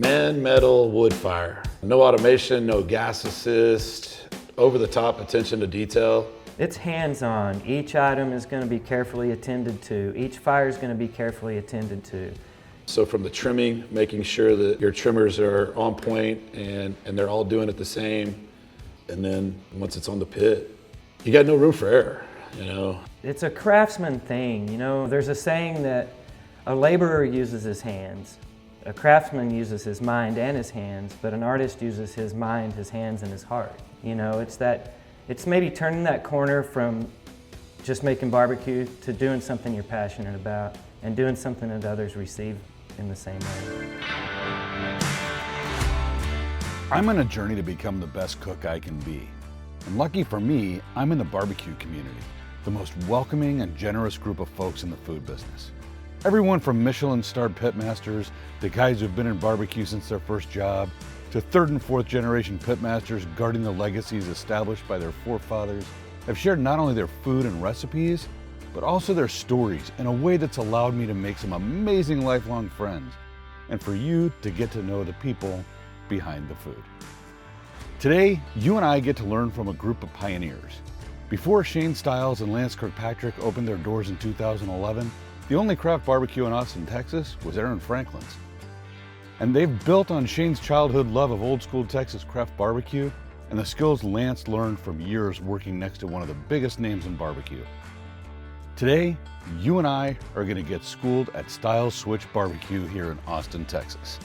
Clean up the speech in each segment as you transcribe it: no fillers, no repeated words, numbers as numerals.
Man, metal, wood fire. No automation, no gas assist, over-the-top attention to detail. It's hands-on. Each item is going to be carefully attended to. Each fire is going to be carefully attended to. So from the trimming, making sure that your trimmers are on point and they're all doing it the same. And then once it's on the pit, you got no room for error, you know. It's a craftsman thing, you know. There's a saying that a laborer uses his hands. A craftsman uses his mind and his hands, but an artist uses his mind, his hands, and his heart. You know, it's maybe turning that corner from just making barbecue to doing something you're passionate about and doing something that others receive in the same way. I'm on a journey to become the best cook I can be. And lucky for me, I'm in the barbecue community, the most welcoming and generous group of folks in the food business. Everyone from Michelin-starred pitmasters to guys who've been in barbecue since their first job, to third and fourth generation pitmasters guarding the legacies established by their forefathers, have shared not only their food and recipes, but also their stories in a way that's allowed me to make some amazing lifelong friends, and for you to get to know the people behind the food. Today, you and I get to learn from a group of pioneers. Before Shane Stiles and Lance Kirkpatrick opened their doors in 2011, the only craft barbecue in Austin, Texas was Aaron Franklin's. And they've built on Shane's childhood love of old school Texas craft barbecue and the skills Lance learned from years working next to one of the biggest names in barbecue. Today, you and I are going to get schooled at Stiles Switch Barbecue here in Austin, Texas.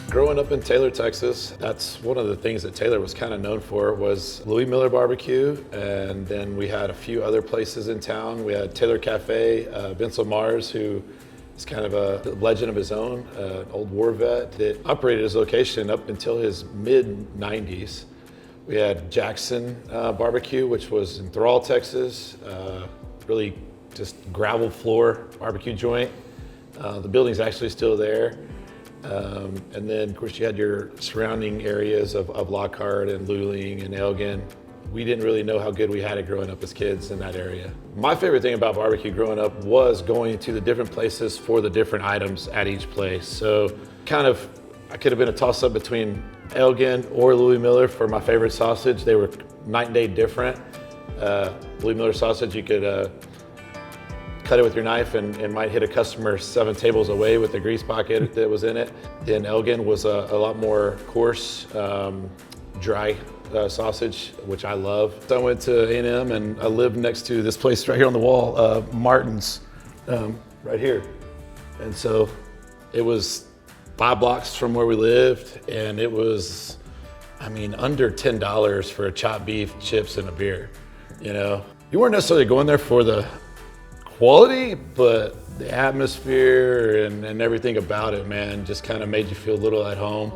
Growing up in Taylor, Texas, that's one of the things that Taylor was kind of known for was Louis Miller Barbecue, and then we had a few other places in town. We had Taylor Cafe, Vince Lamar's, who is kind of a legend of his own, an old war vet that operated his location up until his mid-90s. We had Jackson Barbecue, which was in Thrall, Texas, really just gravel floor barbecue joint. The building's actually still there. And then, of course, you had your surrounding areas of Lockhart and Luling and Elgin. We didn't really know how good we had it growing up as kids in that area. My favorite thing about barbecue growing up was going to the different places for the different items at each place. So I could have been a toss-up between Elgin or Louis Miller for my favorite sausage. They were night and day different. Louis Miller sausage, you could cut it with your knife and might hit a customer 7 tables away with the grease pocket that was in it. Then Elgin was a lot more coarse, dry sausage, which I love. So I went to A&M and I lived next to this place right here on the wall, Martin's, right here. And so it was 5 blocks from where we lived, and it was, under $10 for a chopped beef, chips, and a beer, you know? You weren't necessarily going there for the quality, but the atmosphere and everything about it, man, just kind of made you feel a little at home.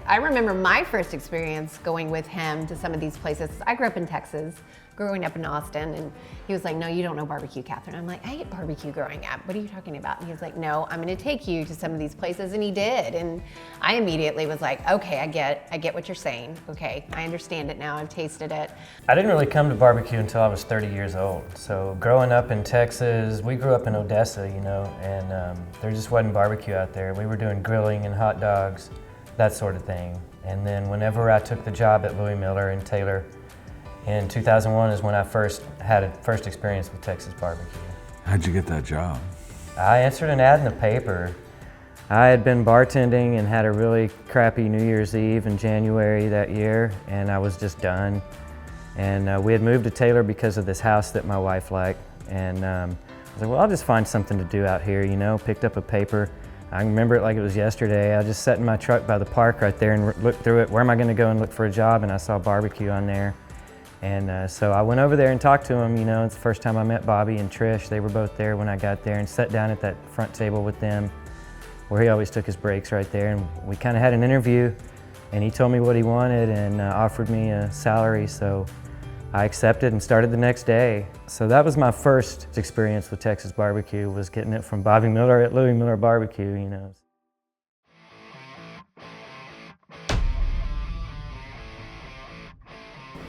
I remember my first experience going with him to some of these places. I grew up in Texas, growing up in Austin, and he was like, "No, you don't know barbecue, Catherine." I'm like, "I ate barbecue growing up. What are you talking about?" And he was like, "No, I'm gonna take you to some of these places," and he did. And I immediately was like, "Okay, I get what you're saying. Okay, I understand it now. I've tasted it." I didn't really come to barbecue until I was 30 years old. So growing up in Texas, we grew up in Odessa, you know, and there just wasn't barbecue out there. We were doing grilling and hot dogs, that sort of thing. And then whenever I took the job at Louis Miller in Taylor, in 2001 is when I had a first experience with Texas barbecue. How'd you get that job? I answered an ad in the paper. I had been bartending and had a really crappy New Year's Eve in January that year, and I was just done. And we had moved to Taylor because of this house that my wife liked. And I was like, well, I'll just find something to do out here, you know, picked up a paper. I remember it like it was yesterday. I just sat in my truck by the park right there and looked through it. Where am I gonna go and look for a job? And I saw barbecue on there. And so I went over there and talked to him. You know, it's the first time I met Bobby and Trish. They were both there when I got there, and sat down at that front table with them where he always took his breaks right there. And we kind of had an interview, and he told me what he wanted and offered me a salary. So I accepted and started the next day. So that was my first experience with Texas barbecue, was getting it from Bobby Miller at Louis Miller Barbecue, you know.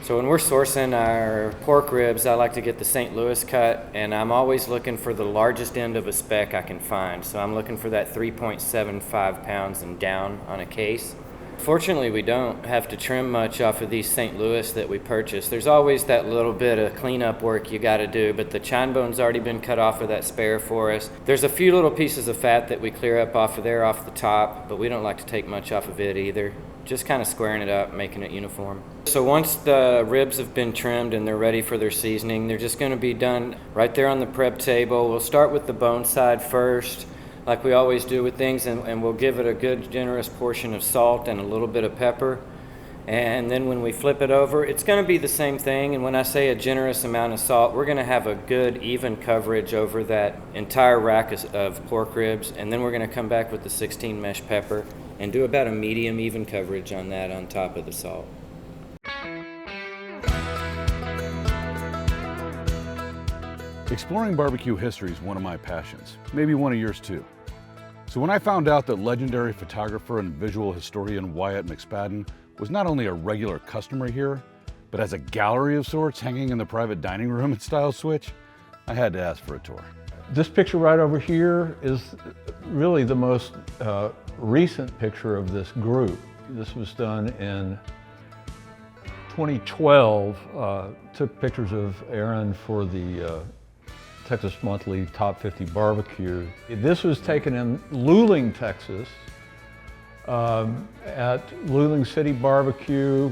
So when we're sourcing our pork ribs, I like to get the St. Louis cut, and I'm always looking for the largest end of a spec I can find. So I'm looking for that 3.75 pounds and down on a case. Fortunately, we don't have to trim much off of these St. Louis that we purchase. There's always that little bit of cleanup work you got to do, but the chine bone's already been cut off of that spare for us. There's a few little pieces of fat that we clear up off of there off the top, but we don't like to take much off of it either. Just kind of squaring it up, making it uniform. So once the ribs have been trimmed and they're ready for their seasoning, they're just going to be done right there on the prep table. We'll start with the bone side first, like we always do with things, and we'll give it a good generous portion of salt and a little bit of pepper. And then when we flip it over, it's going to be the same thing. And when I say a generous amount of salt, we're going to have a good even coverage over that entire rack of pork ribs. And then we're going to come back with the 16 mesh pepper and do about a medium even coverage on that on top of the salt. Exploring barbecue history is one of my passions, maybe one of yours too. So when I found out that legendary photographer and visual historian Wyatt McSpadden was not only a regular customer here, but has a gallery of sorts hanging in the private dining room at Stiles Switch, I had to ask for a tour. This picture right over here is really the most recent picture of this group. This was done in 2012. Took pictures of Aaron for the Texas Monthly Top 50 Barbecue. This was taken in Luling, Texas, at Luling City Barbecue.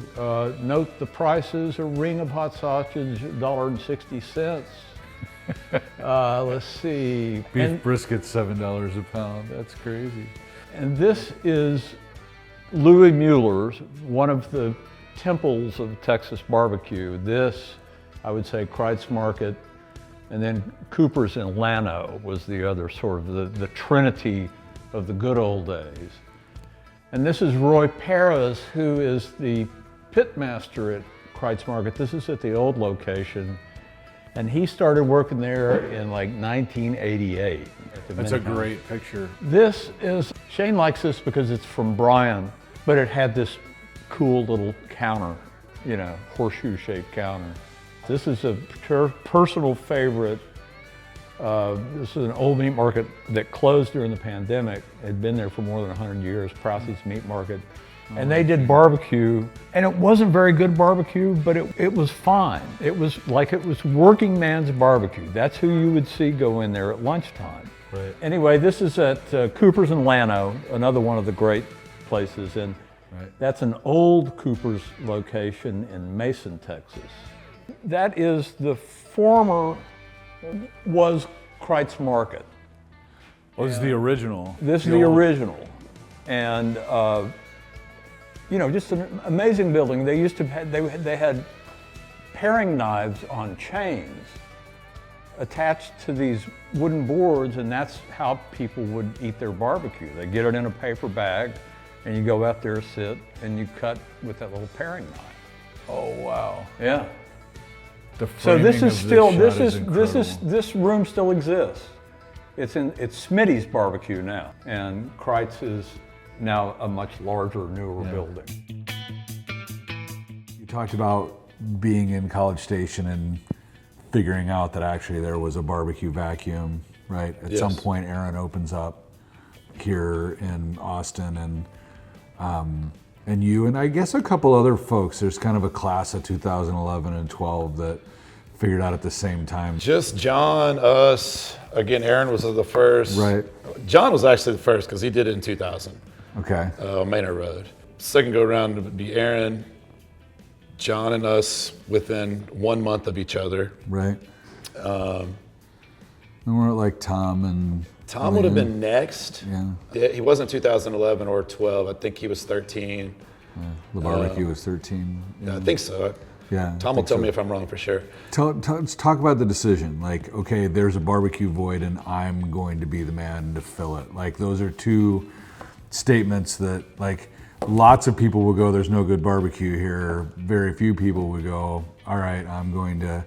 Note the prices: a ring of hot sausage, $1.60. Let's see. Beef brisket, $7 a pound. That's crazy. And this is Louis Mueller's, one of the temples of Texas barbecue. This, I would say, Kreitz Market, and then Cooper's in Llano was the other sort of the trinity of the good old days. And this is Roy Perez, who is the pitmaster at Kreitz Market. This is at the old location. And he started working there in like 1988. That's a great picture. This is, Shane likes this because it's from Brian, but it had this cool little counter, you know, horseshoe-shaped counter. This is a personal favorite. This is an old meat market that closed during the pandemic. It had been there for more than 100 years, Prousty's Meat Market. And they did barbecue, and it wasn't very good barbecue, but it was fine. It was working man's barbecue. That's who you would see go in there at lunchtime. Right. Anyway, this is at Cooper's in Llano, another one of the great places. And that's an old Cooper's location in Mason, Texas. That is the former, was Kreitz Market. What was the original? This is the original. And you know, just an amazing building. They used to have, they had paring knives on chains attached to these wooden boards, and that's how people would eat their barbecue. They get it in a paper bag, and you go out there, sit, and you cut with that little paring knife. Oh wow! Yeah. The So this is still incredible. this room still exists. It's Smitty's Barbecue now, and Kreitz is now a much larger, newer building. You talked about being in College Station and figuring out that actually there was a barbecue vacuum, right? At some point, Aaron opens up here in Austin, and you, and I guess a couple other folks, there's kind of a class of 2011 and 12 that figured out at the same time. Just John, us, again, Aaron was the first. Right. John was actually the first because he did it in 2000. Okay. On Maynard Road. Second go around would be Aaron, John, and us within 1 month of each other. Right. And we're like Tom and... Tom would have been next. Yeah. He wasn't 2011 or 12. I think he was 13. The barbecue was 13. Yeah, I think so. Yeah. Tom will tell me if I'm wrong for sure. Let's talk about the decision. Like, okay, there's a barbecue void and I'm going to be the man to fill it. Like, those are two statements that, like, lots of people will go, there's no good barbecue here. Very few people would go, all right, I'm going to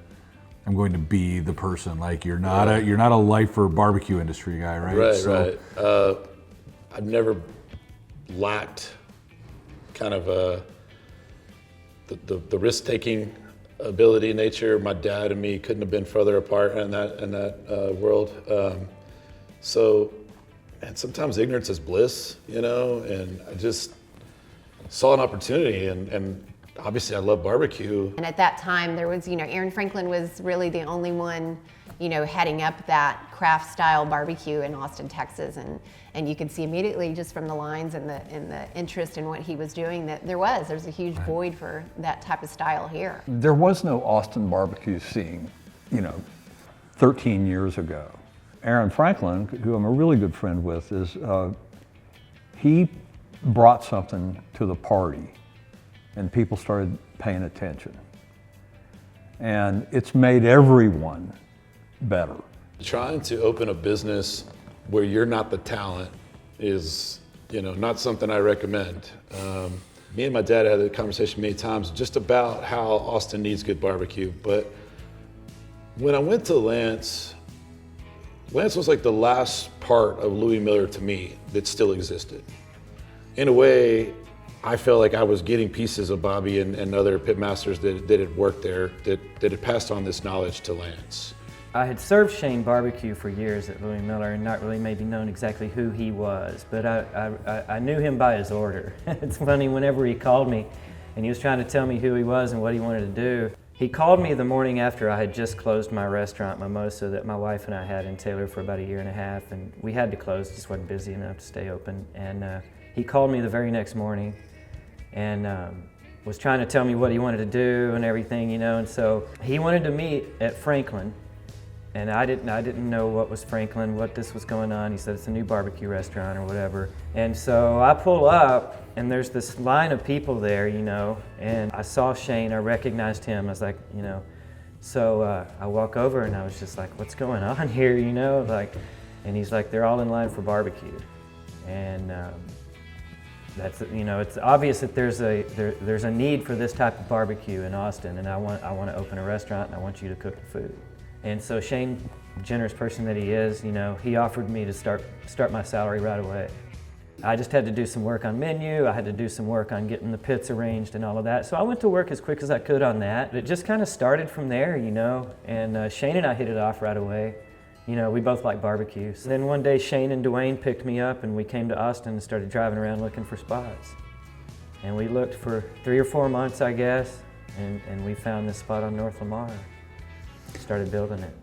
be the person. Like, you're not a lifer barbecue industry guy, right? Right. I've never lacked kind of the risk taking ability, nature. My dad and me couldn't have been further apart in that world. And sometimes ignorance is bliss, you know, and I just saw an opportunity, and obviously I love barbecue. And at that time there was, Aaron Franklin was really the only one, heading up that craft style barbecue in Austin, Texas. And you could see immediately just from the lines and the interest in what he was doing that there's a huge void for that type of style here. There was no Austin barbecue scene, 13 years ago. Aaron Franklin, who I'm a really good friend with, he brought something to the party and people started paying attention. And it's made everyone better. Trying to open a business where you're not the talent is, not something I recommend. Me and my dad had a conversation many times just about how Austin needs good barbecue. But when I went to Lance was like the last part of Louis Miller to me that still existed. In a way, I felt like I was getting pieces of Bobby and other pitmasters that had worked there, that had passed on this knowledge to Lance. I had served Shane barbecue for years at Louis Miller and not really maybe known exactly who he was, but I knew him by his order. It's funny, whenever he called me and he was trying to tell me who he was and what he wanted to do, he called me the morning after I had just closed my restaurant, Mimosa, that my wife and I had in Taylor for about 1.5 years, and we had to close, just wasn't busy enough to stay open. And he called me the very next morning and was trying to tell me what he wanted to do and everything, and so he wanted to meet at Franklin. And I didn't know what was Franklin, what this was going on. He said it's a new barbecue restaurant or whatever. And so I pull up and there's this line of people there, and I saw Shane, I recognized him. I was like, so I walk over and I was just like, what's going on here, and he's like, they're all in line for barbecue. And that's, it's obvious that there's a need for this type of barbecue in Austin, and I want to open a restaurant and I want you to cook the food. And so Shane, generous person that he is, he offered me to start my salary right away. I just had to do some work on menu, I had to do some work on getting the pits arranged and all of that. So I went to work as quick as I could on that. It just kind of started from there, and Shane and I hit it off right away. We both like barbecue. So then one day Shane and Dwayne picked me up and we came to Austin and started driving around looking for spots. And we looked for 3 or 4 months, I guess, and we found this spot on North Lamar. Started building it.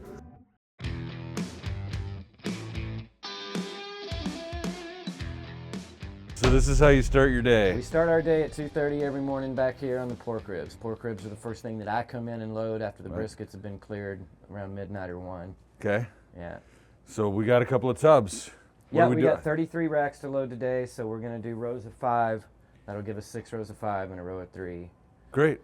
So this is how you start your day. We start our day at 2:30 every morning back here on the pork ribs. Pork ribs are the first thing that I come in and load after the briskets have been cleared around midnight or 1. Okay. Yeah. So we got a couple of tubs. Yeah, we got 33 racks to load today, so we're gonna do rows of 5. That'll give us 6 rows of 5 and a row of 3. Great.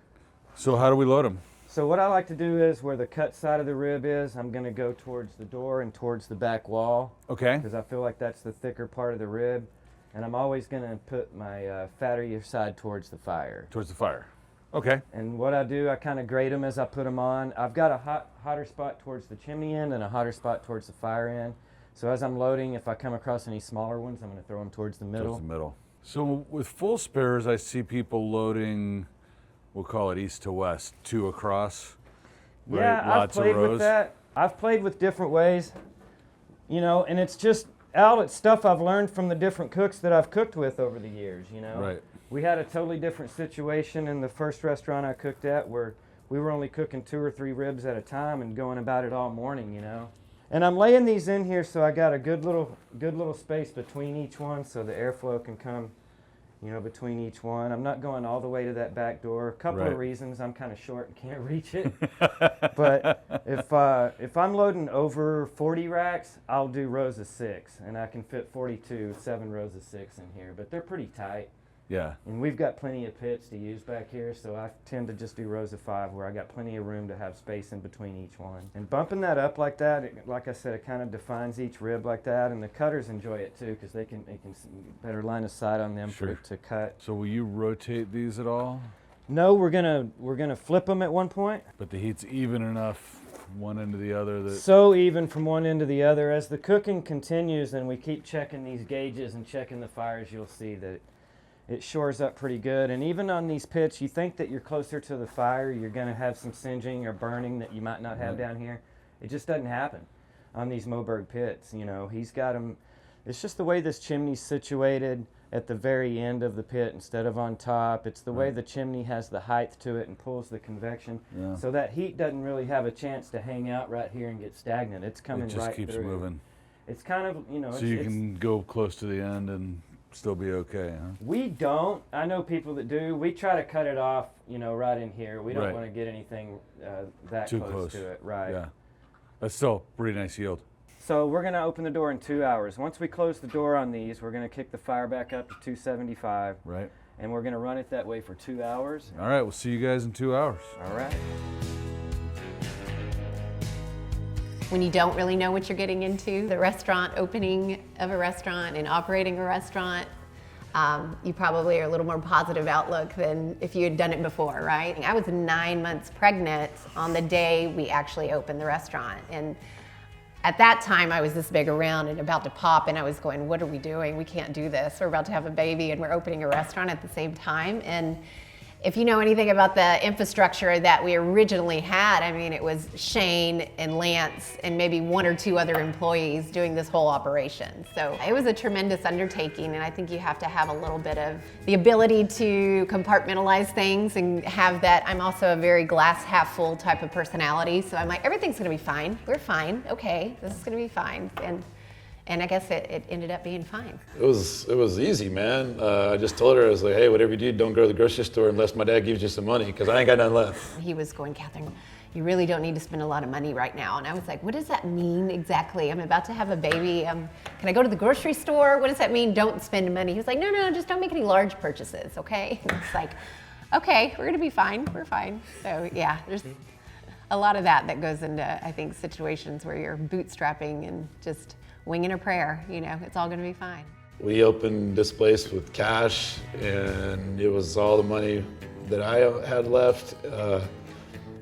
So how do we load them? So what I like to do is where the cut side of the rib is, I'm going to go towards the door and towards the back wall. Okay. Because I feel like that's the thicker part of the rib. And I'm always going to put my fattier side towards the fire. Towards the fire. Okay. And what I do, I kind of grate them as I put them on. I've got a hotter spot towards the chimney end and a hotter spot towards the fire end. So as I'm loading, if I come across any smaller ones, I'm going to throw them towards the middle. Towards the middle. So with full spares, I see people loading, we'll call it east to west, 2 across. Right? Yeah, Lots I've played of rows. with that. I've played with different ways, and it's just it's stuff I've learned from the different cooks that I've cooked with over the years, Right. We had a totally different situation in the first restaurant I cooked at where we were only cooking 2 or 3 ribs at a time and going about it all morning, And I'm laying these in here so I got a good little space between each one so the airflow can come between each one. I'm not going all the way to that back door. A couple of reasons. I'm kind of short and can't reach it. But if I'm loading over 40 racks, I'll do rows of 6, and I can fit 7 rows of 6 in here. But they're pretty tight. Yeah. And we've got plenty of pits to use back here, so I tend to just do rows of 5 where I got plenty of room to have space in between each one. And bumping that up like that, like I said, it kind of defines each rib like that, and the cutters enjoy it too because they can better line of sight on them to cut. So will you rotate these at all? No, we're gonna flip them at one point. But the heat's even enough one end to the other that... So even from one end to the other. As the cooking continues and we keep checking these gauges and checking the fires, you'll see that it shores up pretty good. And even on these pits, you think that you're closer to the fire, you're going to have some singeing or burning that you might not have down here. It just doesn't happen on these Moberg pits. You know, he's got them. It's just the way this chimney's situated at the very end of the pit instead of on top. It's the way the chimney has the height to it and pulls the convection. Yeah. So that heat doesn't really have a chance to hang out right here and get stagnant. It's coming right through. It just keeps moving. It's kind of, you know. So you can go close to the end and still be okay, huh? We don't. I know people that do. We try to cut it off, you know, right in here. We don't Right. want to get anything that Too close to it. Right. Yeah. That's still pretty nice yield. So we're going to open the door in 2 hours. Once we close the door on these, we're going to kick the fire back up to 275. Right. And we're going to run it that way for 2 hours. All right, we'll see you guys in 2 hours. All right. When you don't really know what you're getting into, the restaurant opening of a restaurant and operating a restaurant, you probably are a little more positive outlook than if you had done it before, right? I was 9 months pregnant on the day we actually opened the restaurant. And at that time, I was this big around and about to pop, and I was going, what are we doing? We can't do this. We're about to have a baby, and we're opening a restaurant at the same time. And if you know anything about the infrastructure that we originally had, I mean, it was Shane and Lance and maybe 1 or 2 other employees doing this whole operation. So it was a tremendous undertaking, and I think you have to have a little bit of the ability to compartmentalize things and have that. I'm also a very glass half full type of personality, so I'm like, everything's gonna be fine. We're fine, okay, this is gonna be fine. And I guess it ended up being fine. It was easy, man. I just told her, I was like, hey, whatever you do, don't go to the grocery store unless my dad gives you some money, because I ain't got none left. He was going, Catherine, you really don't need to spend a lot of money right now. And I was like, what does that mean exactly? I'm about to have a baby. Can I go to the grocery store? What does that mean, don't spend money? He was like, no, just don't make any large purchases, okay? And it's like, okay, we're gonna be fine, we're fine. So yeah, there's a lot of that goes into, I think, situations where you're bootstrapping and just winging a prayer, you know, it's all gonna be fine. We opened this place with cash, and it was all the money that I had left.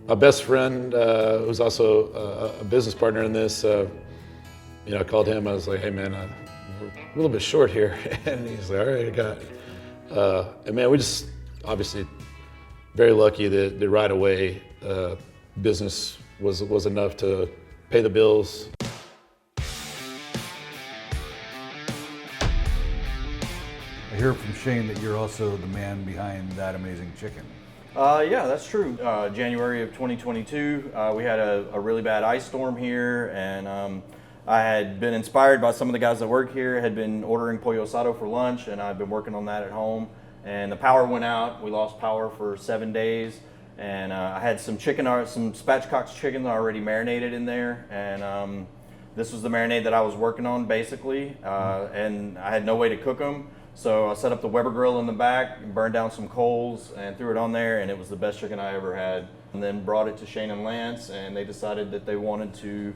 My best friend, who's also a business partner in this, you know, I called him. I was like, hey man, we're a little bit short here. And he's like, all right, I got it. And man, we just obviously very lucky that right away business was enough to pay the bills. I hear from Shane that you're also the man behind That Amazing Chicken. Yeah, that's true. January of 2022, we had a really bad ice storm here, and I had been inspired by some of the guys that work here, had been ordering pollo asado for lunch, and I've been working on that at home. And the power went out. We lost power for 7 days, and I had some spatchcock's chicken already marinated in there, and this was the marinade that I was working on basically, and I had no way to cook them. So I set up the Weber grill in the back, burned down some coals, and threw it on there, and it was the best chicken I ever had. And then brought it to Shane and Lance, and they decided that they wanted to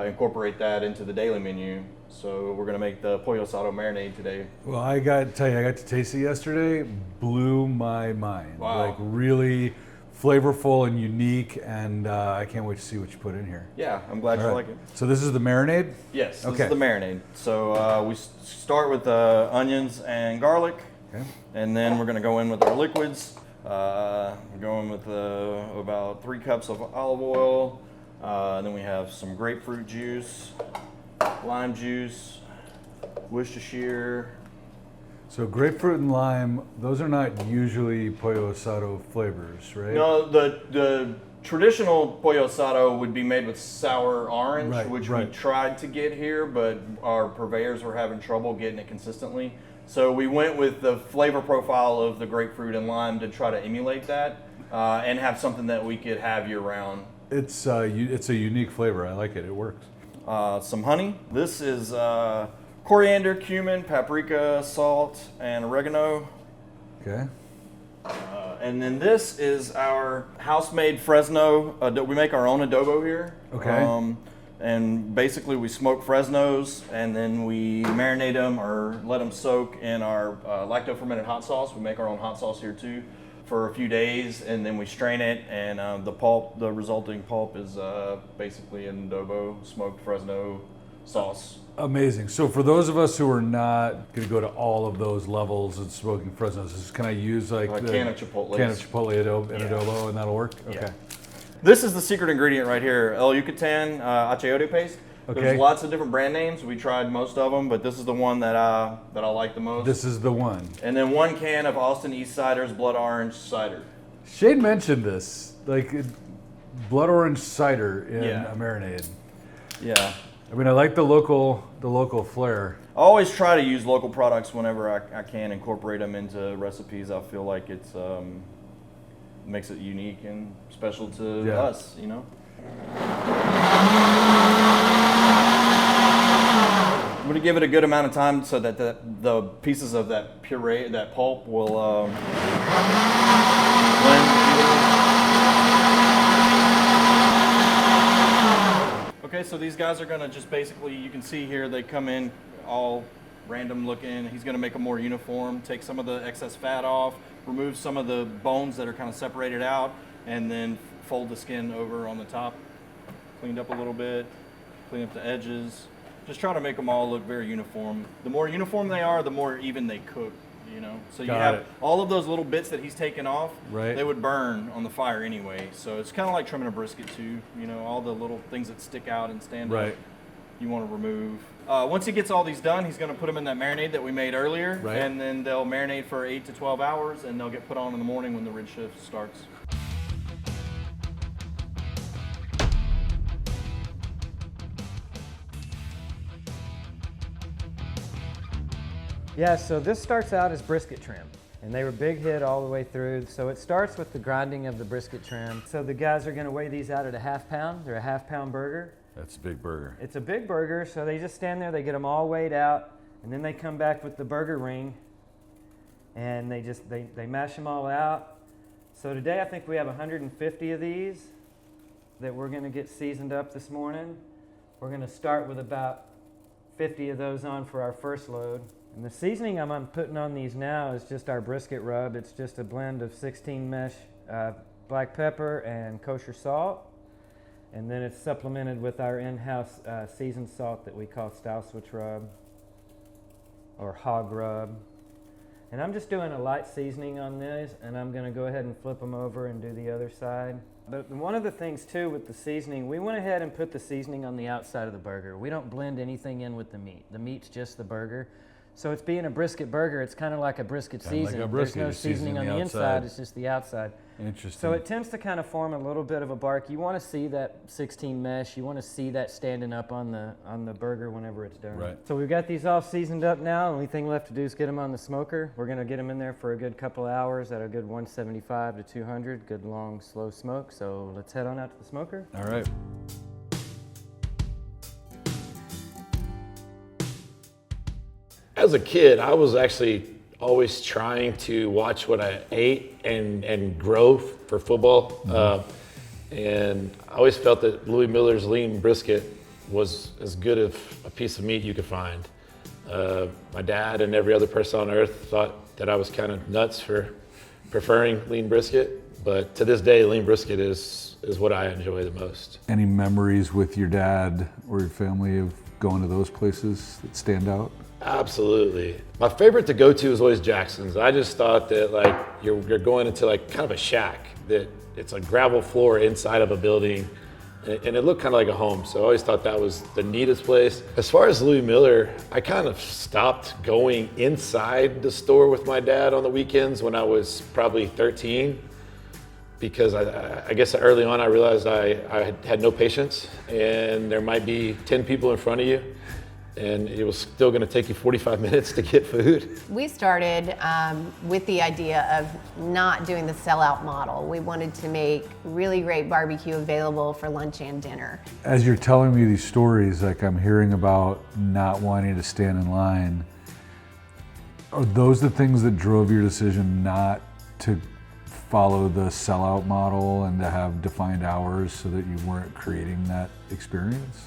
incorporate that into the daily menu. So we're gonna make the pollo asado marinade today. Well, I got to tell you, I got to taste it yesterday. Blew my mind. Wow. Like really flavorful and unique, and I can't wait to see what you put in here. Yeah, I'm glad All you right. like it. So this is the marinade? Yes, this Okay. is the marinade. So we start with onions and garlic, Okay. and then we're gonna go in with our liquids. We're going with about 3 cups of olive oil. Then we have some grapefruit juice, lime juice, Worcestershire. So grapefruit and lime, those are not usually pollo asado flavors, right? No, the traditional pollo asado would be made with sour orange, Right, which right. we tried to get here, but our purveyors were having trouble getting it consistently. So we went with the flavor profile of the grapefruit and lime to try to emulate that and have something that we could have year round. It's a unique flavor. I like it. It works. Some honey. This is coriander, cumin, paprika, salt, and oregano. Okay. And then this is our house-made Fresno. We make our own adobo here. Okay. And basically we smoke Fresnos, and then we marinate them or let them soak in our lacto-fermented hot sauce. We make our own hot sauce here too for a few days, and then we strain it, and the resulting pulp is basically an adobo, smoked Fresno sauce. Amazing. So for those of us who are not going to go to all of those levels of smoking Fresnos, can I use like A the can of Chipotle. can of Chipotle adobo and that'll work? Okay. Yeah. This is the secret ingredient right here, El Yucatan achiote paste. Okay. There's lots of different brand names. We tried most of them, but this is the one that I like the most. This is the one. And then 1 can of Austin East Cider's Blood Orange Cider. Shane mentioned this, like blood orange cider in Yeah. a marinade. Yeah. I mean, I like the local flair. I always try to use local products whenever I can incorporate them into recipes. I feel like it's makes it unique and special to us, you know. I'm gonna give it a good amount of time so that the pieces of that puree, that pulp, will blend evenly. Okay, so these guys are gonna just basically, you can see here, they come in all random looking. He's gonna make them more uniform, take some of the excess fat off, remove some of the bones that are kind of separated out, and then fold the skin over on the top. Cleaned up a little bit, clean up the edges. Just try to make them all look very uniform. The more uniform they are, the more even they cook, you know? So you have all of those little bits that he's taken off, they would burn on the fire anyway. So it's kind of like trimming a brisket too, you know, all the little things that stick out and stand up, you want to remove. Once he gets all these done, he's going to put them in that marinade that we made earlier, and then they'll marinate for 8 to 12 hours, and they'll get put on in the morning when the ridge shift starts. Yeah, so this starts out as brisket trim, and they were big hit all the way through. So it starts with the grinding of the brisket trim. So the guys are gonna weigh these out at a ½ pound. They're a ½ pound burger. That's a big burger. It's a big burger, so they just stand there, they get them all weighed out, and then they come back with the burger ring, and they mash them all out. So today I think we have 150 of these that we're gonna get seasoned up this morning. We're gonna start with about 50 of those on for our first load. And the seasoning I'm putting on these now is just our brisket rub. It's just a blend of 16 mesh black pepper and kosher salt. And then it's supplemented with our in-house seasoned salt that we call Stiles switch rub or hog rub. And I'm just doing a light seasoning on this, and I'm gonna go ahead and flip them over and do the other side. But one of the things too with the seasoning, we went ahead and put the seasoning on the outside of the burger. We don't blend anything in with the meat. The meat's just the burger. So it's being a brisket burger, it's kind of like a brisket season. There's no seasoning on the inside, it's just the outside. Interesting. So it tends to kind of form a little bit of a bark. You want to see that 16 mesh, you want to see that standing up on the burger whenever it's done. Right. So we've got these all seasoned up now. The only thing left to do is get them on the smoker. We're going to get them in there for a good couple hours at a good 175 to 200, good long slow smoke. So let's head on out to the smoker. All right. As a kid, I was actually always trying to watch what I ate and grow for football. And I always felt that Louis Miller's lean brisket was as good of a piece of meat you could find. My dad and every other person on earth thought that I was kind of nuts for preferring lean brisket, but to this day, lean brisket is what I enjoy the most. Any memories with your dad or your family of going to those places that stand out? Absolutely. My favorite to go to is always Jackson's. I just thought that like you're going into like kind of a shack, that it's a gravel floor inside of a building, and it looked kind of like a home. So I always thought that was the neatest place. As far as Louis Miller, I kind of stopped going inside the store with my dad on the weekends when I was probably 13, because I guess early on I realized I had no patience, and there might be 10 people in front of you, and it was still gonna take you 45 minutes to get food. We started with the idea of not doing the sellout model. We wanted to make really great barbecue available for lunch and dinner. As you're telling me these stories, like I'm hearing about not wanting to stand in line, are those the things that drove your decision not to follow the sellout model and to have defined hours so that you weren't creating that experience?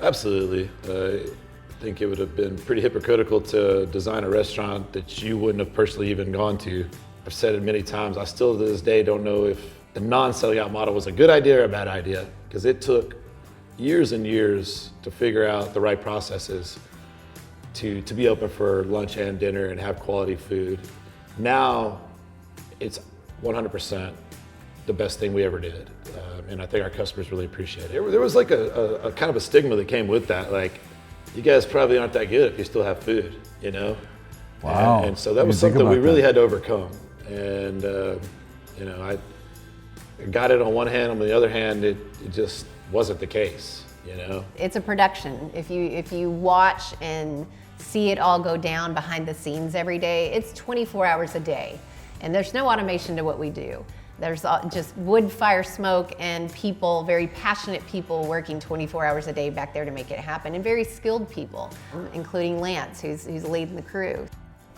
Absolutely. I think it would have been pretty hypocritical to design a restaurant that you wouldn't have personally even gone to. I've said it many times, I still to this day don't know if the non-selling out model was a good idea or a bad idea, because it took years and years to figure out the right processes to be open for lunch and dinner and have quality food. Now, it's 100% the best thing we ever did. And I think our customers really appreciate it. There was like a kind of a stigma that came with that. Like, you guys probably aren't that good if you still have food, you know? Wow. And so that was something we really had to overcome. And, you know, I got it on one hand, on the other hand, it just wasn't the case, you know? It's a production. If you watch and see it all go down behind the scenes every day, it's 24 hours a day. And there's no automation to what we do. There's just wood, fire, smoke, and people, very passionate people working 24 hours a day back there to make it happen, and very skilled people, including Lance, who's leading the crew.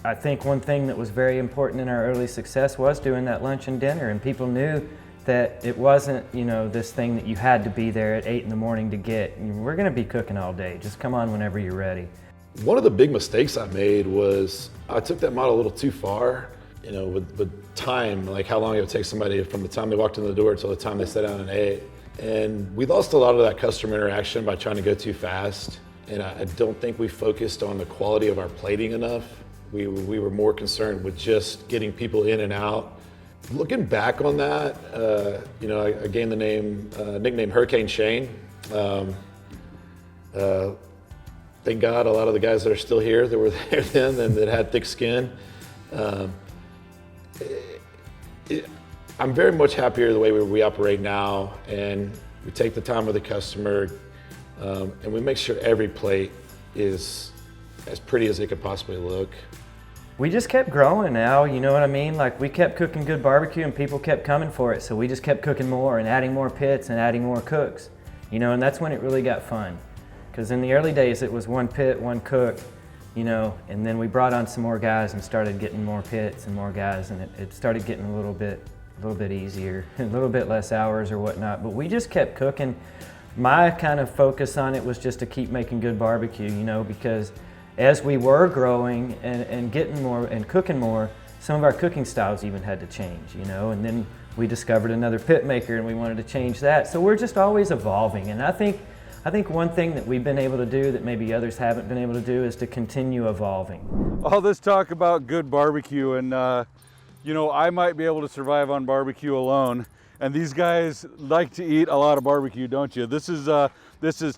I think one thing that was very important in our early success was doing that lunch and dinner, and people knew that it wasn't, you know, this thing that you had to be there at 8 in the morning to get. We're gonna be cooking all day, just come on whenever you're ready. One of the big mistakes I made was I took that model a little too far, you know, with time, like how long it would take somebody from the time they walked in the door till the time they sat down and ate. And we lost a lot of that customer interaction by trying to go too fast. And I don't think we focused on the quality of our plating enough. We were more concerned with just getting people in and out. Looking back on that, you know, I gained the nickname Hurricane Shane. Thank God a lot of the guys that are still here that were there then and that had thick skin. I'm very much happier the way we operate now, and we take the time with the customer, and we make sure every plate is as pretty as it could possibly look. We just kept growing now, you know what I mean? Like, we kept cooking good barbecue and people kept coming for it, so we just kept cooking more and adding more pits and adding more cooks, you know, and that's when it really got fun. Because in the early days it was one pit, one cook, you know, and then we brought on some more guys and started getting more pits and more guys, and it started getting a little bit easier, a little bit less hours or whatnot, but we just kept cooking. My kind of focus on it was just to keep making good barbecue, you know, because as we were growing and getting more and cooking more, some of our cooking styles even had to change, you know, and then we discovered another pit maker and we wanted to change that. So we're just always evolving, and I think one thing that we've been able to do that maybe others haven't been able to do is to continue evolving. All this talk about good barbecue, and you know, I might be able to survive on barbecue alone, and these guys like to eat a lot of barbecue, don't you? This is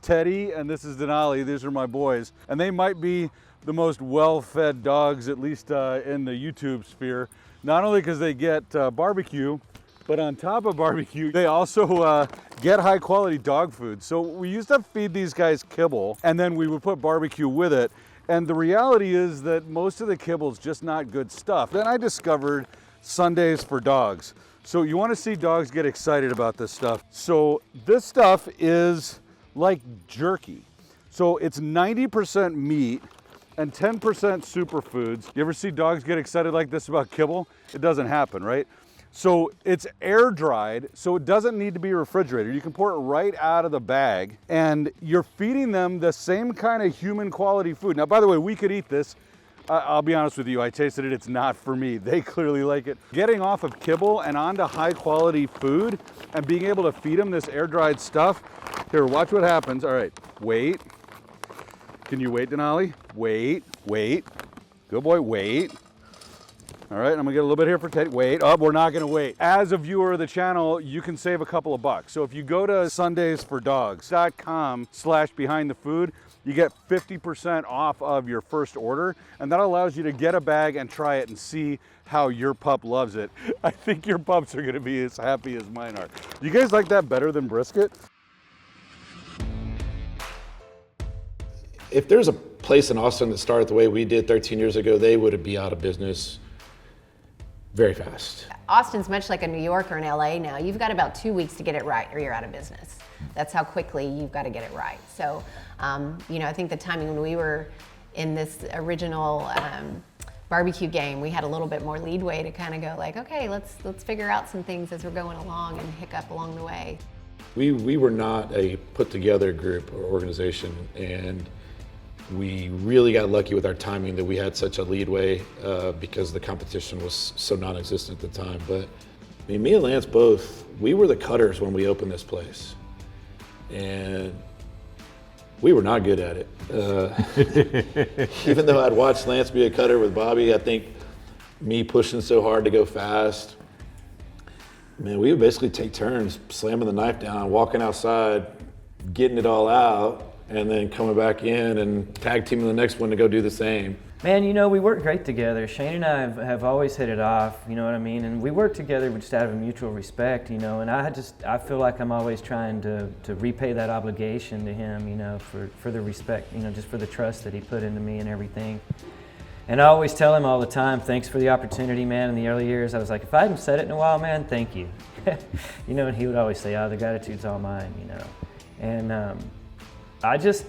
Teddy and this is Denali. These are my boys, and they might be the most well-fed dogs, at least in the YouTube sphere. Not only because they get barbecue, but on top of barbecue, they also get high quality dog food. So we used to feed these guys kibble, and then we would put barbecue with it. And the reality is that most of the kibble is just not good stuff. Then I discovered Sundays for dogs. So you want to see dogs get excited about this stuff. So this stuff is like jerky. So it's 90% meat and 10% superfoods. You ever see dogs get excited like this about kibble? It doesn't happen, right? So it's air dried, so it doesn't need to be refrigerated. You can pour it right out of the bag, and you're feeding them the same kind of human quality food. Now, by the way, we could eat this. I'll be honest with you, I tasted it, it's not for me. They clearly like it. Getting off of kibble and onto high quality food and being able to feed them this air dried stuff. Here, watch what happens. All right, wait. Can you wait, Denali? Wait, wait. Good boy, wait. All right, I'm gonna get a little bit here for Teddy. Wait, oh, we're not gonna wait. As a viewer of the channel, you can save a couple of bucks. So if you go to sundaysfordogs.com/behindthefood, you get 50% off of your first order, and that allows you to get a bag and try it and see how your pup loves it. I think your pups are gonna be as happy as mine are. You guys like that better than brisket? If there's a place in Austin that started the way we did 13 years ago, they would be out of business very fast. Austin's much like a New York or an LA now. You've got about 2 weeks to get it right or you're out of business. That's how quickly you've got to get it right. So, you know, I think the timing when we were in this original barbecue game, we had a little bit more leadway to kind of go like, okay, let's figure out some things as we're going along and hiccup along the way. We were not a put together group or organization, and we really got lucky with our timing that we had such a leadway because the competition was so non-existent at the time. But I mean, me and Lance both, we were the cutters when we opened this place. And We were not good at it. Even though I'd watched Lance be a cutter with Bobby, I think me pushing so hard to go fast, man, we would basically take turns slamming the knife down, walking outside, getting it all out, and then coming back in and tag teaming the next one to go do the same. Man, you know, we work great together. Shane and I have always hit it off, you know what I mean? And we work together just out of a mutual respect, you know, and I feel like I'm always trying to repay that obligation to him, you know, for the respect, you know, just for the trust that he put into me and everything. And I always tell him all the time, thanks for the opportunity, man. In the early years, I was like, if I hadn't said it in a while, man, thank you. You know, and he would always say, oh, the gratitude's all mine, you know. And I just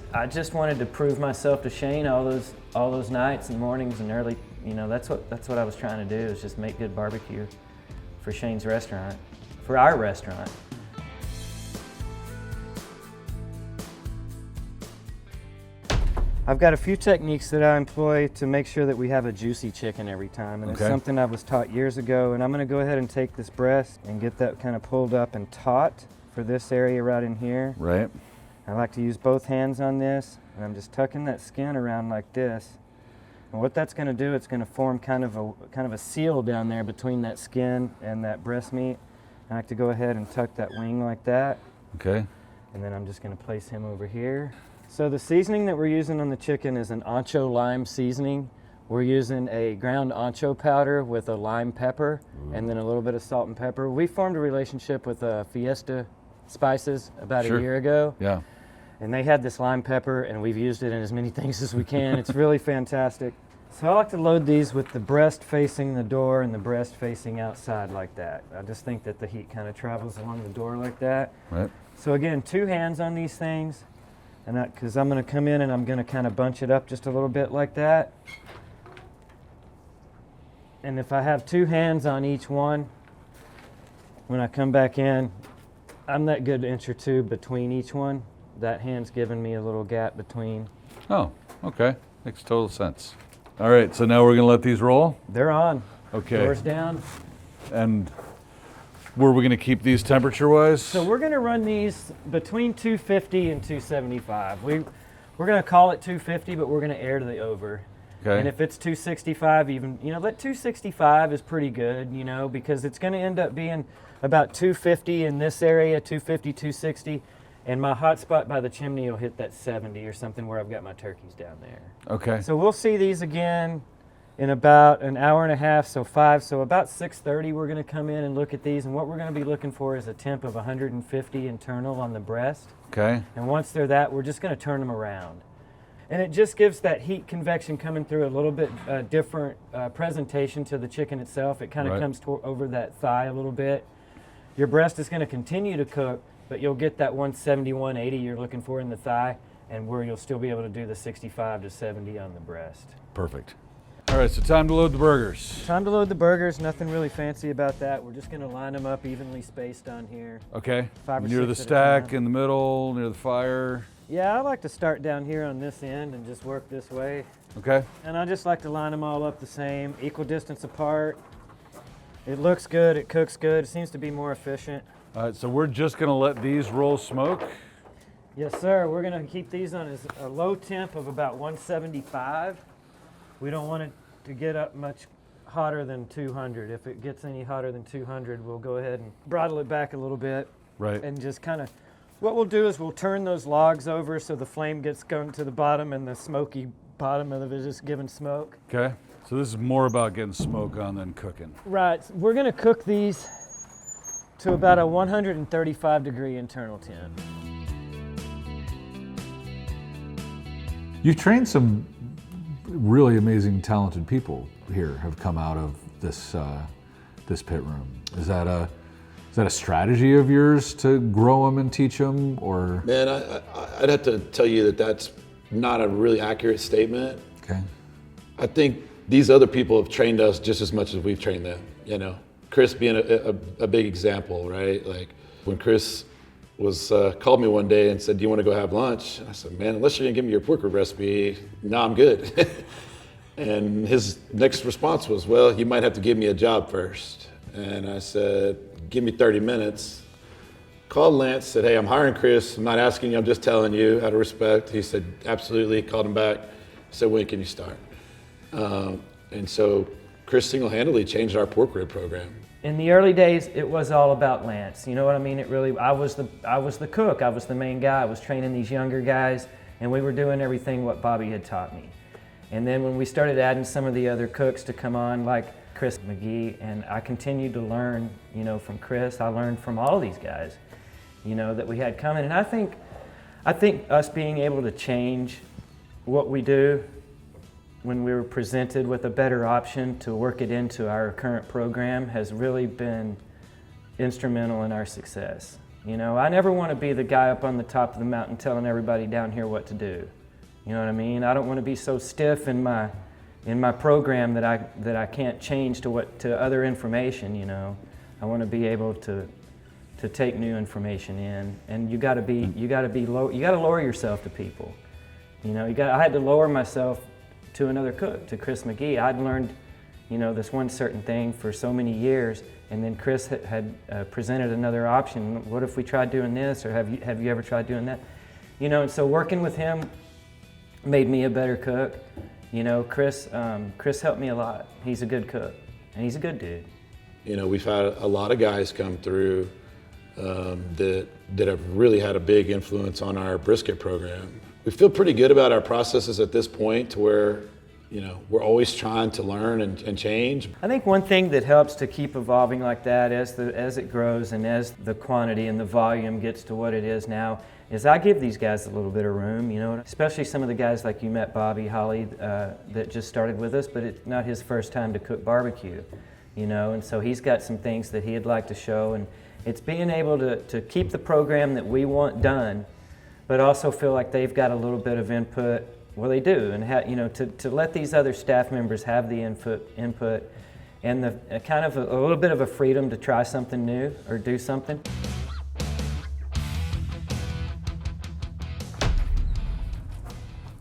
wanted to prove myself to Shane all those nights and mornings and early, you know, that's what I was trying to do, is just make good barbecue for Shane's restaurant, for our restaurant. I've got a few techniques that I employ to make sure that we have a juicy chicken every time, and it's something I was taught years ago. And I'm gonna go ahead and take this breast and get that kind of pulled up and taut for this area right in here. Right. I like to use both hands on this, and I'm just tucking that skin around like this. And what that's gonna do, it's gonna form kind of a seal down there between that skin and that breast meat. I like to go ahead and tuck that wing like that. Okay. And then I'm just gonna place him over here. So the seasoning that we're using on the chicken is an ancho lime seasoning. We're using a ground ancho powder with a lime pepper and then a little bit of salt and pepper. We formed a relationship with Fiesta Spices about a year ago. Yeah. And they had this lime pepper, and we've used it in as many things as we can. It's really fantastic. So I like to load these with the breast facing the door and the breast facing outside like that. I just think that the heat kind of travels along the door like that. Right. So again, 2 hands on these things. And because I'm going to come in and I'm going to kind of bunch it up just a little bit like that. And if I have 2 hands on each one, when I come back in, I'm that good inch or 2 between each one. That hand's giving me a little gap between. Oh, okay. Makes total sense. All right, so now we're gonna let these roll? They're on. Okay. Doors down. And where are we gonna keep these temperature-wise? So we're gonna run these between 250 and 275. We're gonna call it 250, but we're gonna air to the over. Okay. And if it's 265 even, you know, that 265 is pretty good, you know, because it's gonna end up being about 250 in this area, 250, 260. And my hot spot by the chimney will hit that 70 or something where I've got my turkeys down there. Okay. So we'll see these again in about an hour and a half, so 5. So about 6:30 we're gonna come in and look at these, and what we're gonna be looking for is a temp of 150 internal on the breast. Okay. And once they're that, we're just gonna turn them around. And it just gives that heat convection coming through a little bit different presentation to the chicken itself. It kind of comes over that thigh a little bit. Your breast is gonna continue to cook, but you'll get that 170, 180 you're looking for in the thigh, and where you'll still be able to do the 65 to 70 on the breast. Perfect. All right, so time to load the burgers. Time to load the burgers. Nothing really fancy about that. We're just gonna line them up evenly spaced on here. Okay. 5 or near 6 the at a stack, time. in the middle, near the fire. Yeah, I like to start down here on this end and just work this way. Okay. And I just like to line them all up the same, equal distance apart. It looks good, it cooks good, it seems to be more efficient. All right, so we're just gonna let these roll smoke. Yes, sir. We're gonna keep these on a low temp of about 175. We don't want it to get up much hotter than 200. If it gets any hotter than 200, we'll go ahead and throttle it back a little bit. Right. And just kind of, what we'll do is we'll turn those logs over so the flame gets going to the bottom and the smoky bottom of it is just giving smoke. Okay. So this is more about getting smoke on than cooking. Right. We're gonna cook these to about a 135 degree internal temp. You've trained some really amazing, talented people here have come out of this this pit room. Is that a strategy of yours to grow them and teach them, or? Man, I'd have to tell you that that's not a really accurate statement. Okay. I think these other people have trained us just as much as we've trained them, you know. Chris being a big example, right? Like when Chris called me one day and said, "Do you want to go have lunch?" And I said, "Man, unless you're gonna give me your pork rib recipe, no, I'm good." And his next response was, "Well, you might have to give me a job first." And I said, "Give me 30 minutes, Called Lance, said, hey, I'm hiring Chris. I'm not asking you, I'm just telling you out of respect. He said, absolutely. Called him back. Said, when can you start? And so Chris single-handedly changed our pork rib program. In the early days, it was all about Lance. You know what I mean? I was the cook. I was the main guy. I was training these younger guys, and we were doing everything what Bobby had taught me. And then when we started adding some of the other cooks to come on, like Chris McGee, and I continued to learn, you know, from Chris. I learned from all of these guys, you know, that we had coming. And I think us being able to change what we do when we were presented with a better option to work it into our current program has really been instrumental in our success. You know, I never want to be the guy up on the top of the mountain telling everybody down here what to do. You know what I mean? I don't want to be so stiff in my program that I can't change to other information. You know, I want to be able to take new information in, and you got to lower yourself to people. You know, I had to lower myself to another cook, to Chris McGee. I'd learned, you know, this one certain thing for so many years, and then Chris had presented another option. What if we tried doing this, or have you ever tried doing that? You know, and so working with him made me a better cook. You know, Chris helped me a lot. He's a good cook, and he's a good dude. You know, we've had a lot of guys come through that have really had a big influence on our brisket program. We feel pretty good about our processes at this point, to where, you know, we're always trying to learn and change. I think one thing that helps to keep evolving like that as it grows and as the quantity and the volume gets to what it is now is I give these guys a little bit of room, you know, especially some of the guys like you met, Bobby Holly, that just started with us, but it's not his first time to cook barbecue, you know, and so he's got some things that he'd like to show, and it's being able to keep the program that we want done, but also feel like they've got a little bit of input. Well, they do, and you know, to let these other staff members have the input and the kind of a little bit of a freedom to try something new or do something.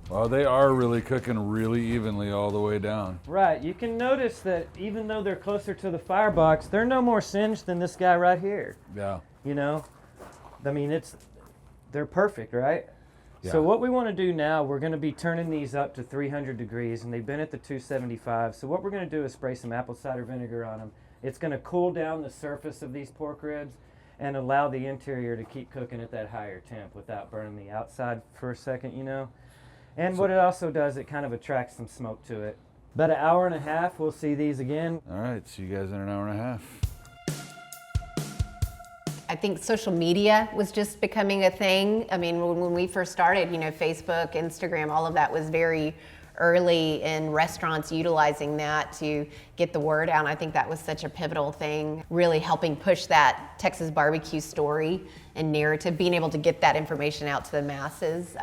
Well, they are really cooking really evenly all the way down. Right, you can notice that even though they're closer to the firebox, they're no more singed than this guy right here. Yeah. You know, I mean, they're perfect, right? Yeah. So what we want to do now, we're going to be turning these up to 300 degrees, and they've been at the 275. So what we're going to do is spray some apple cider vinegar on them. It's going to cool down the surface of these pork ribs and allow the interior to keep cooking at that higher temp without burning the outside for a second, you know. And what it also does, it kind of attracts some smoke to it. About an hour and a half, we'll see these again. All right, see you guys in an hour and a half. I think social media was just becoming a thing. I mean, when we first started, you know, Facebook, Instagram, all of that was very early in restaurants utilizing that to get the word out. I think that was such a pivotal thing, really helping push that Texas barbecue story and narrative, being able to get that information out to the masses.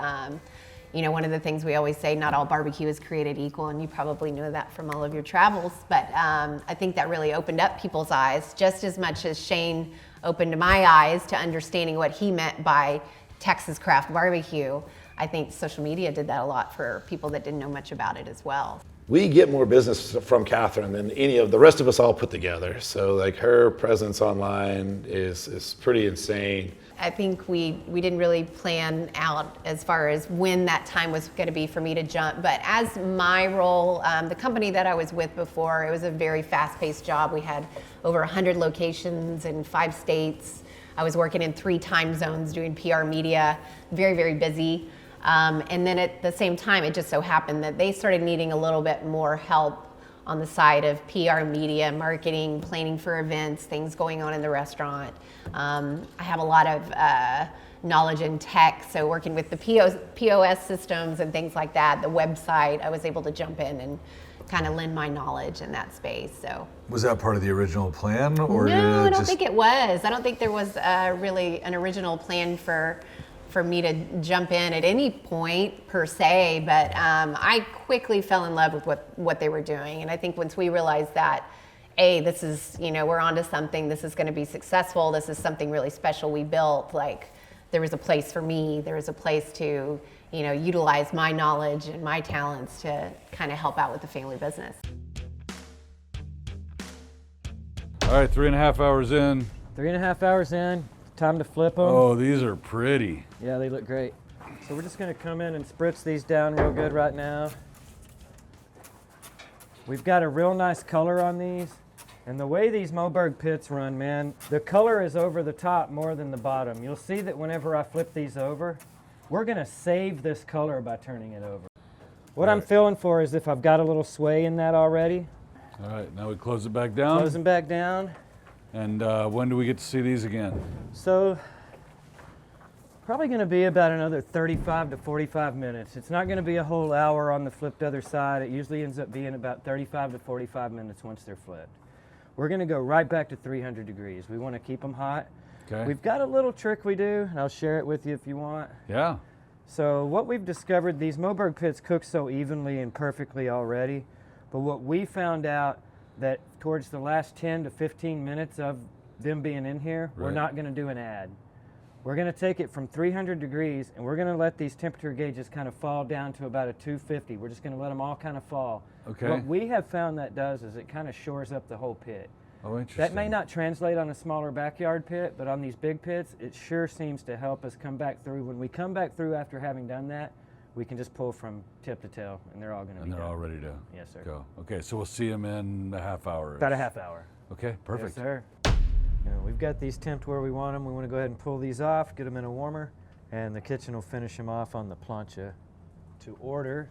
You know, one of the things we always say, not all barbecue is created equal, and you probably know that from all of your travels, but I think that really opened up people's eyes just as much as Shane opened my eyes to understanding what he meant by Texas craft barbecue. I think social media did that a lot for people that didn't know much about it as well. We get more business from Catherine than any of the rest of us all put together. So like her presence online is pretty insane. I think we didn't really plan out as far as when that time was going to be for me to jump. But as my role, the company that I was with before, it was a very fast-paced job. We had over 100 locations in 5 states. I was working in 3 time zones doing PR media, very, very busy. And then at the same time, it just so happened that they started needing a little bit more help on the side of PR media, marketing, planning for events, things going on in the restaurant. I have a lot of knowledge in tech, so working with the POS systems and things like that, the website, I was able to jump in and kind of lend my knowledge in that space. So Was that part of the original plan, or did no, it I don't think it was. I don't think there was really an original plan for me to jump in at any point per se, but I quickly fell in love with what they were doing. And I think once we realized that, this is, you know, we're onto something, this is gonna be successful, this is something really special we built, like there was a place for me, there was a place to, you know, utilize my knowledge and my talents to kind of help out with the family business. All right, 3.5 hours in. 3.5 hours in, time to flip them. Oh, these are pretty. Yeah, they look great. So we're just gonna come in and spritz these down real good right now. We've got a real nice color on these. And the way these Moberg pits run, man, the color is over the top more than the bottom. You'll see that whenever I flip these over, we're gonna save this color by turning it over. What I'm feeling for is if I've got a little sway in that already. All right, now we close it back down. Close them back down. And when do we get to see these again? So, probably gonna be about another 35 to 45 minutes. It's not gonna be a whole hour on the flipped other side. It usually ends up being about 35 to 45 minutes once they're flipped. We're gonna go right back to 300 degrees. We wanna keep them hot. Okay. We've got a little trick we do, and I'll share it with you if you want. Yeah. So what we've discovered, these Moberg pits cook so evenly and perfectly already, but what we found out that towards the last 10 to 15 minutes of them being in here, we're not gonna do an add. We're gonna take it from 300 degrees and we're gonna let these temperature gauges kind of fall down to about a 250. We're just gonna let them all kind of fall. Okay. What we have found that does is it kind of shores up the whole pit. Oh, interesting. That may not translate on a smaller backyard pit, but on these big pits, it sure seems to help us come back through. When we come back through after having done that, we can just pull from tip to tail, and they're all going to be And they're done. all ready to Yes, sir. go. Okay, so we'll see them in a half hour. About a half hour. Okay, perfect. Yes, sir. We've got these temped where we want them. We want to go ahead and pull these off, get them in a warmer, and the kitchen will finish them off on the plancha to order.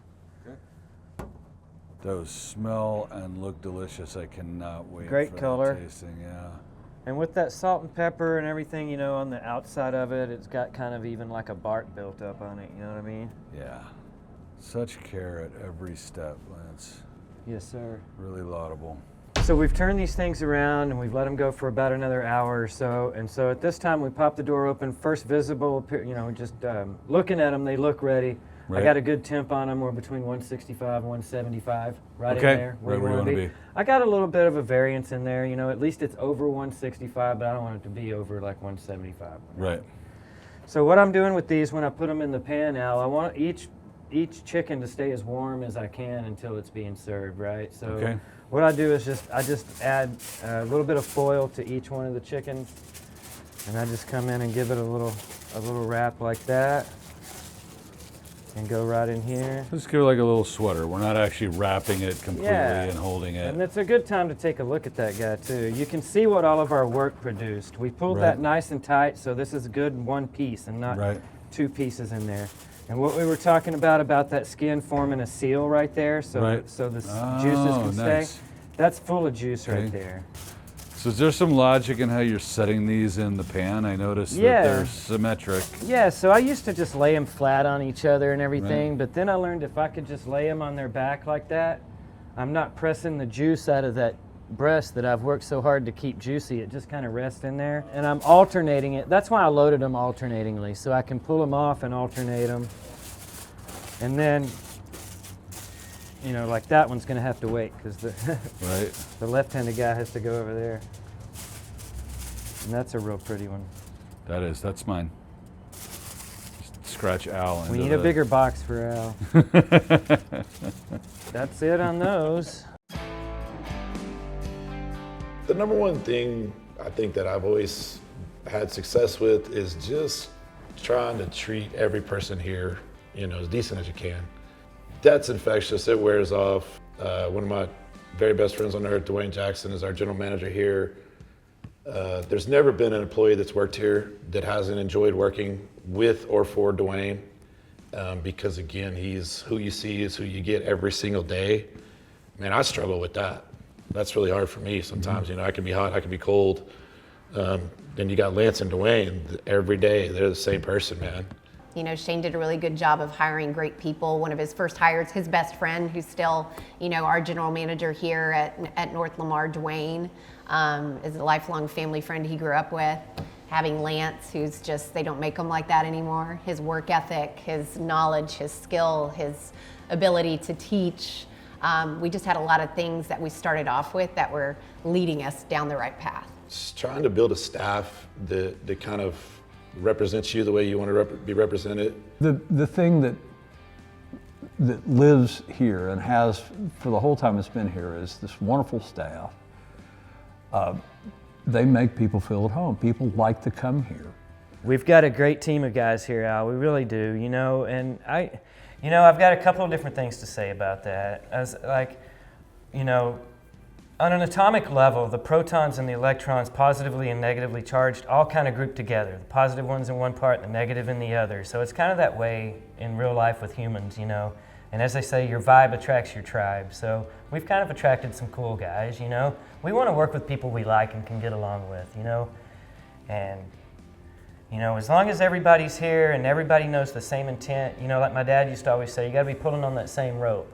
Those smell and look delicious. I cannot wait Great for color. that tasting. Yeah. And with that salt and pepper and everything, you know, on the outside of it, it's got kind of even like a bark built up on it, you know what I mean? Yeah. Such care at every step, Lance. Yes, sir. Really laudable. So we've turned these things around and we've let them go for about another hour or so. And so at this time, we pop the door open, first visible, you know, just looking at them, they look ready. Right. I got a good temp on them. We're between 165 and 175, right Okay. in there. Right where you want to be. I got a little bit of a variance in there, you know, at least it's over 165, but I don't want it to be over like 175. Right. So what I'm doing with these when I put them in the pan now, I want each chicken to stay as warm as I can until it's being served, right? So Okay. what I do is I just add a little bit of foil to each one of the chickens, and I just come in and give it a little wrap like that, and go right in here. Let's give it like a little sweater. We're not actually wrapping it completely Yeah. and holding it. And it's a good time to take a look at that guy too. You can see what all of our work produced. We pulled Right. that nice and tight, so this is a good one piece and not Right. two pieces in there. And what we were talking about that skin forming a seal right there, so Right. so the juices can nice. stay. That's full of juice Okay. right there. So is there some logic in how you're setting these in the pan? I noticed Yeah. that they're symmetric. Yeah, so I used to just lay them flat on each other and everything, Right. but then I learned if I could just lay them on their back like that, I'm not pressing the juice out of that breast that I've worked so hard to keep juicy. It just kind of rests in there. And I'm alternating it. That's why I loaded them alternatingly, so I can pull them off and alternate them. And then, you know, like that one's gonna have to wait because Right. the left-handed guy has to go over there. And that's a real pretty one. That's mine. Just scratch Al. We into need a the- bigger box for Al. That's it on those. The number one thing I think that I've always had success with is just trying to treat every person here, you know, as decent as you can. That's infectious, it wears off. One of my very best friends on earth, Dwayne Jackson, is our general manager here. There's never been an employee that's worked here that hasn't enjoyed working with or for Dwayne, because again, he's who you see is who you get every single day. Man, I struggle with that. That's really hard for me sometimes. You know, I can be hot, I can be cold. Then you got Lance and Dwayne every day. They're the same person, man. You know, Shane did a really good job of hiring great people. One of his first hires, his best friend, who's still, you know, our general manager here at North Lamar, Dwayne, is a lifelong family friend he grew up with. Having Lance, who's just, they don't make him like that anymore. His work ethic, his knowledge, his skill, his ability to teach. We just had a lot of things that we started off with that were leading us down the right path. Just trying to build a staff that kind of represents you the way you want to be represented. The thing that lives here and has for the whole time it's been here is this wonderful staff. they make people feel at home. People like to come here. We've got a great team of guys here, Al. We really do, you know, and I've got a couple of different things to say about that. As like, you know, on an atomic level, the protons and the electrons, positively and negatively charged, all kind of group together. The positive one's in one part, the negative in the other. So it's kind of that way in real life with humans, you know. And as they say, your vibe attracts your tribe. So we've kind of attracted some cool guys, you know. We want to work with people we like and can get along with, you know. And, you know, as long as everybody's here and everybody knows the same intent, you know, like my dad used to always say, you got to be pulling on that same rope.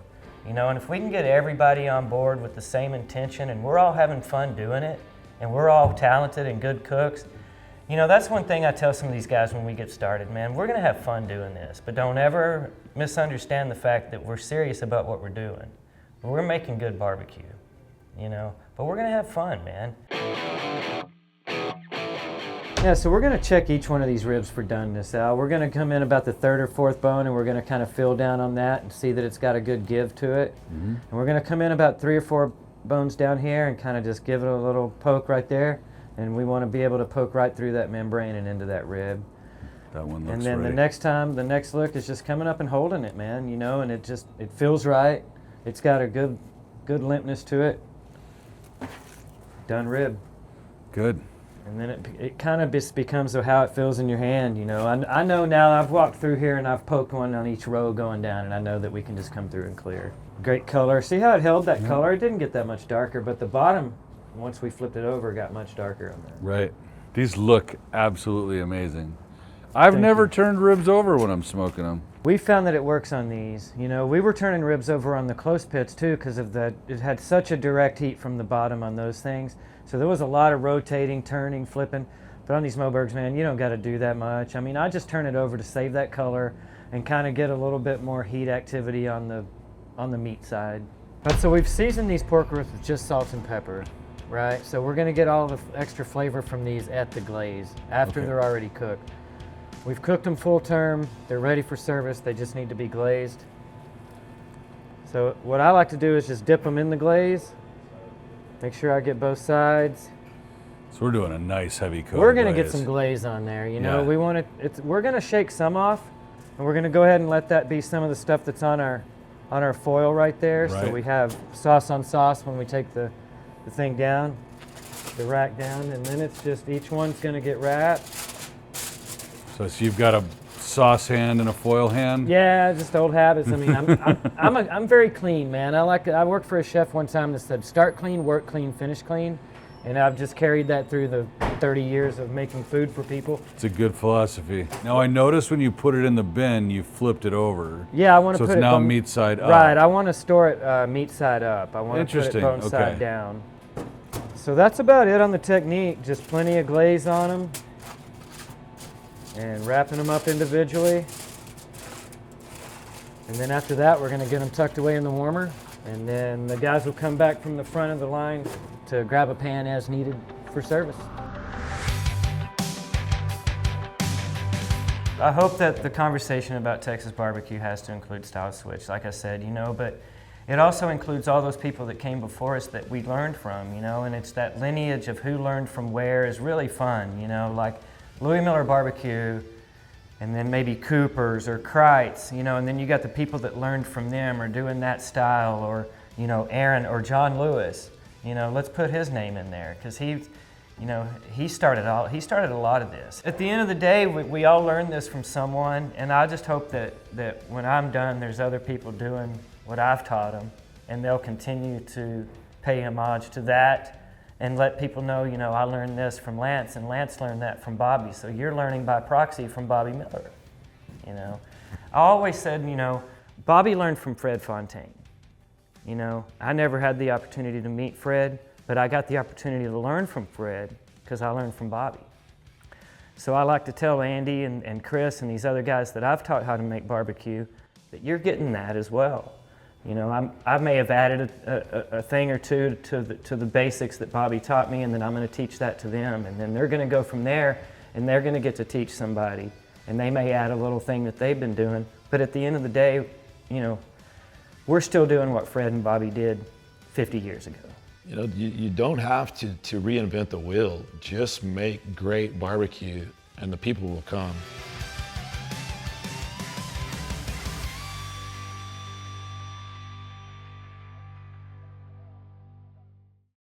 You know, and if we can get everybody on board with the same intention and we're all having fun doing it and we're all talented and good cooks, you know, that's one thing I tell some of these guys when we get started, man, we're going to have fun doing this, but don't ever misunderstand the fact that we're serious about what we're doing. We're making good barbecue, you know, but we're going to have fun, man. Yeah, so we're going to check each one of these ribs for doneness, Al. We're going to come in about the third or fourth bone, and we're going to kind of feel down on that and see that it's got a good give to it. Mm-hmm. And we're going to come in about 3 or 4 bones down here and kind of just give it a little poke right there. And we want to be able to poke right through that membrane and into that rib. That one looks And then ready. the next look is just coming up and holding it, man, you know, and it feels right. It's got a good limpness to it. Done rib. Good. And then it kind of just becomes how it feels in your hand, you know. I know now I've walked through here and I've poked one on each row going down, and I know that we can just come through and clear. Great color. See how it held that color? It didn't get that much darker, but the bottom, once we flipped it over, got much darker on there. Right. These look absolutely amazing. I've never turned ribs over when I'm smoking them. We found that it works on these. You know, we were turning ribs over on the close pits too because of that. It had such a direct heat from the bottom on those things. So there was a lot of rotating, turning, flipping. But on these Mobergs, man, you don't got to do that much. I mean, I just turn it over to save that color and kind of get a little bit more heat activity on the meat side. But so we've seasoned these pork ribs with just salt and pepper, right? So we're going to get all the extra flavor from these at the glaze after they're already cooked. We've cooked them full term. They're ready for service. They just need to be glazed. So what I like to do is just dip them in the glaze. Make sure I get both sides. So we're doing a nice heavy coat. We're gonna get some glaze on there. You know, we want it. We're gonna shake some off, and we're gonna go ahead and let that be some of the stuff that's on our foil right there. Right. So we have sauce on sauce when we take the thing down, the rack down, and then it's just each one's gonna get wrapped. So you've got a sauce hand and a foil hand? Yeah, just old habits. I mean, I'm very clean, man. I worked for a chef one time that said, start clean, work clean, finish clean. And I've just carried that through the 30 years of making food for people. It's a good philosophy. Now I noticed when you put it in the bin, you flipped it over. Yeah, I want to put it. So it's now meat side up. Right, I want to store it meat side up. I want to put it bone side down. So that's about it on the technique. Just plenty of glaze on them. And wrapping them up individually. And then after that, we're going to get them tucked away in the warmer. And then the guys will come back from the front of the line to grab a pan as needed for service. I hope that the conversation about Texas barbecue has to include Stiles Switch, like I said, you know, but it also includes all those people that came before us that we learned from, you know, and it's that lineage of who learned from where is really fun, you know, like Louis Miller Barbecue, and then maybe Cooper's or Kreitz, you know, and then you got the people that learned from them or doing that style, or, you know, Aaron or John Lewis, you know, let's put his name in there because he, you know, he started a lot of this. At the end of the day, we all learned this from someone, and I just hope that when I'm done, there's other people doing what I've taught them, and they'll continue to pay homage to that. And let people know, you know, I learned this from Lance, and Lance learned that from Bobby. So you're learning by proxy from Bobby Miller, you know. I always said, you know, Bobby learned from Fred Fontaine. You know, I never had the opportunity to meet Fred, but I got the opportunity to learn from Fred because I learned from Bobby. So I like to tell Andy and Chris and these other guys that I've taught how to make barbecue that you're getting that as well. You know, I may have added a thing or two to the basics that Bobby taught me, and then I'm going to teach that to them, and then they're going to go from there, and they're going to get to teach somebody, and they may add a little thing that they've been doing, but at the end of the day, you know, we're still doing what Fred and Bobby did 50 years ago. You know, you don't have to reinvent the wheel. Just make great barbecue and the people will come.